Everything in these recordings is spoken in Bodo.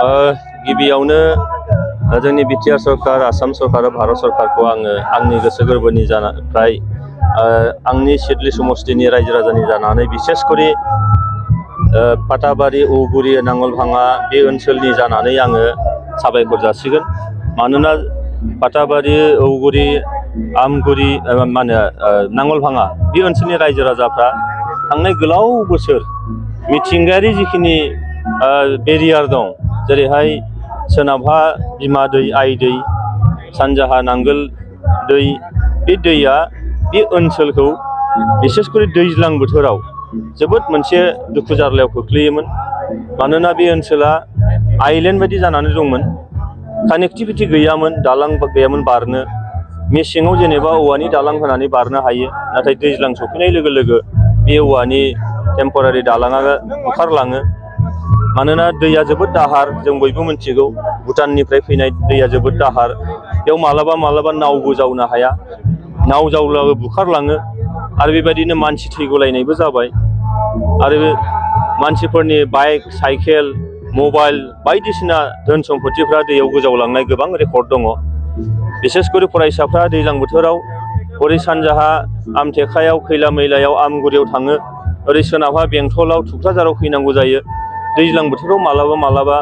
गिबियावनो जोंनि बिटिआर सरकार, आसाम सरकार, भारत सरकारखौ आङो आंनि गोसो गोरबोनि जानायनिफ्राय आंनि सिडली समष्टिनि रायजो राजानि जानानै बिसेसकरि पाटाबारि, औगुरि, नांगलभाङा बे ओनसोलनि जानानै आङो साबायखर जासिगोन। मानोना पाटाबारि, औगुरि, आमगुरि नांगलभाङा बे ओनसोलनि रायजो राजाफ्रा थांनाय गोलाव बोसोर मिथिंगायारि जिखिनि बेरियार दं, जेरैहाय सोनाबहा बिमा दै, आइ दै, सानजाहा नांगोल दै, बे दैया बे ओनसोलखौ बिसेसकरि दैज्लां बोथोराव जोबोद मोनसे दुखु जारलायाव खोख्लैयोमोन। मानोना बे ओनसोला आइलेण्ड बायदि जानानै दंमोन, कानेक्टिभिटि गैयामोन, दालां गैयामोन बारनो। मेसेङाव जेनेबा औवानि दालां होनानै बारनो हायो, नाथाय दैज्लां सफैनाय लोगो लोगो बे औवानि टेम्परारि दालाङा बुखारलाङो। मानोना दैया जोबोद दाहार, जों बयबो मिथिगौ, भुटाननिफ्राय फैनाय दैया जोबोद दाहार। बेयाव मालाबा मालाबा नावबो जावनो हाया, नाव जावब्लाबो बुखारलाङो। आरो बेबायदिनो मानसि थैगुलायनायबो जाबाय। आरो मानसिफोरनि बाइक, साइकेल, मबाइल बायदिसिना धोन सम्पतिफ्रा दैयाव गोजावलांनाय गोबां रेकर्ड दङ। बिसेसकरि फरायसाफ्रा दैज्लां बोथोराव ओरै सानजाहा आमथेखायाव, खैला मैलायाव, आमगुरियाव थाङो, ओरै सोनाबहा बेंटलाव, थुक्राझाराव फैनांगौ जायो। दैज्लां बोथोराव मालाबा मालाबा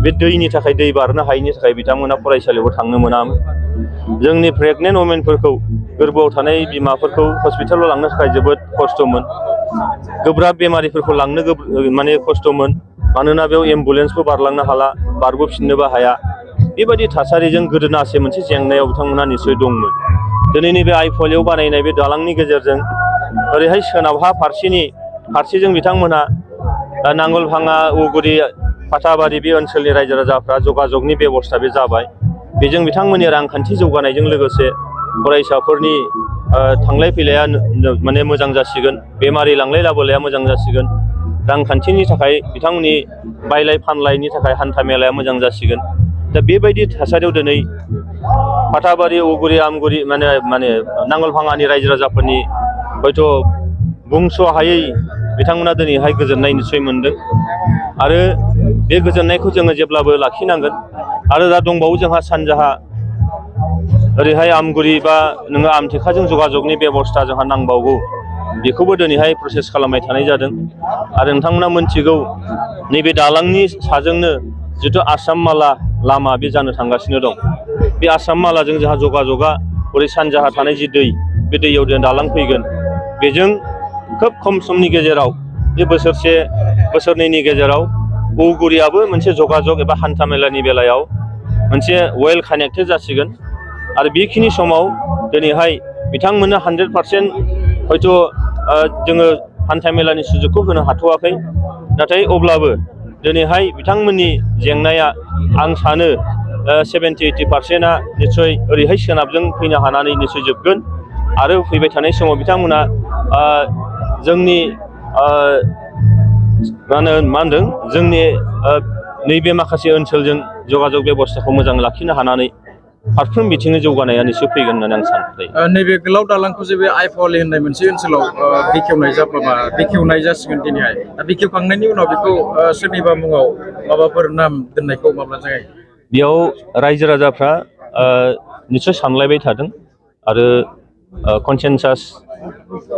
बे दैनि थाखाय, दै बारनो हायैनि थाखाय बिथांमोना फरायसालियाव थांनो मोनामोन। जोंनि प्रेगनेन्ट वमेनफोरखौ, गोरबोआव थानाय बिमाफोरखौ हस्पिटालाव लांनो थाखाय जोबोद खस्थ'मोन। गोब्राब बेमारिफोरखौ लांनो खस्थ'मोन। मानोना बेयाव एम्बुलेन्सबो बारलांनो हाला, बारबोफिननोबो हाया। बेबायदि थासारिजों गोदोनासे मोनसे जेंनायाव बिथांमोना निस्सय दंमोन। दिनैनि बे आइफवालियाव बानायनाय बे दालांनि गेजेरजों ओरैहाय सोनाबहा फारसेजों बिथांमोना नांगलभाङा, औगुरि, पाटाबारि बे ओनसोलनि रायजो राजाफ्रा जगाजगनि बेबस्था बे जाबाय। बेजों बिथांमोननि रांखान्थि जौगानायजों लोगोसे फरायसाफोरनि थांलाय फैलाया माने मोजां जासिगोन, बेमारि लांलाय लाबोलाया मोजां जासिगोन, रांखान्थिनि थाखाय बिथांमोननि बायलाय फानलायनि थाखाय हान्था मेलाया मोजां जासिगोन। दा बेबायदि थासारियाव दिनै पाटाबारि, औगुरि, आमगुरि नांगलभाङानि रायजो राजाफोरनि हयथ' बुंस' हायै बिथांमोना दिनैहाय गोजोननाय निस्सय मोनदों। आरो बे गोजोननायखौ जोङो जेब्लाबो लाखिनांगोन। आरो दा दंबावो जोंहा सानजाहा ओरैहाय आमगुरि बा नोङो आमथेखाजों जगाजगनि बेबस्था जोंहा नांबावगौ। बेखौबो दिनैहाय प्रसेस खालामबाय थानाय जादों। आरो नोंथांमोना मोनथिगौ, नैबे दालांनि साजोंनो जिथु आसाम माला लामा बे जानो थांगासिनो दं। बे आसाम मालाजों जोंहा जगाजगा ओरै सानजाहा थानाय जि दै, बे दैयाव जों दालां फैगोन। बेजों खोब खम समनि गेजेराव, बे बोसोरनैनि गेजेराव औगुरियाबो मोनसे जगाजग एबा हान्था मेलानि बेलायाव मोनसे वेल कानेक्टेड जासिगोन। आरो बेखिनि समाव दिनैहाय बिथांमोननो 100% हयथ' जोङो हान्था मेलानि सुजुगखौ होनो हाथ'वाखै। नाथाय अब्लाबो दिनैहाय बिथांमोननि जेंनाया आं सानो 70-80%आ निस्सय ओरैहाय सोनाबजों फैनो हानानै निस्सय जोबगोन। आरो फैबाय थानाय समाव बिथांमोना जोंनि जोंनि नैबे माखासे ओनसोलजों जगाजग बेबस्थाखौ मोजां लाखिनो हानानै फारफ्रोम बिथिङै जौगानाया निस्सय फैगोन होननानै आं सानो। नैबे गोलाव दालांखौ जे बे आइफवालि होननाय मोनसे ओनसोलाव बेखेवनाय जासिगोन दिनैहाय। दा बेखेवखांनायनि उनाव बेखौ सोरनिबा मुङाव माबाफोर नाम दोननायखौ माब्ला जागायो? बेयाव रायजो राजाफ्रा निस्सय सानलायबाय थादों। आरो कनसेनसास,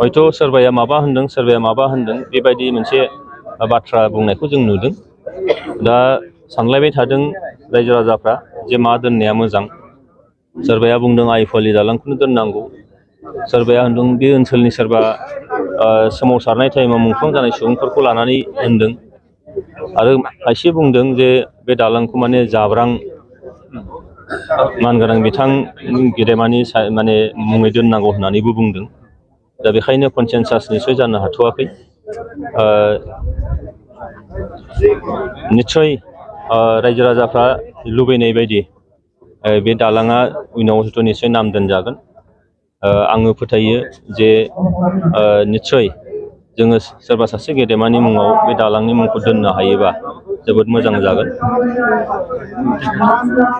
हयथ' सोरबाया माबा होनदों, सोरबाया माबा होनदों, बेबायदि मोनसे बाथ्रा बुंनायखौ जों नुदों। दा सानलायबाय थादों रायजो राजाफ्रा जे मा दोननाया मोजां। सोरबाया बुंदों आइफवालि दालांखौनो दोननांगौ, सोरबाया होनदों बे ओनसोलनि सोरबा सोमावसारनाय टाइमाव मुंख्लं जानाय सुबुंफोरखौ लानानै होनदों। आरो खायसे बुंदों जे बे दालांखौ माने जाब्रां मानगोनां बिथां गेदेमानि मुङै दोननांगौ होननानैबो बुंदों। दा बेखायनो कनसेनसास निस्सय जानो हाथ'वाखै। निस्सय रायजो राजाफ्रा लुबैनाय बायदि बे दालाङा उनाव हयथ' निस्सय नाम दोनजागोन। आङो फोथायो जे निस्सय जोङो सोरबा सासे गेदेमानि मुङाव बे दालांनि मुंखौ दोननो हायोबा जोबोद मोजां जागोन।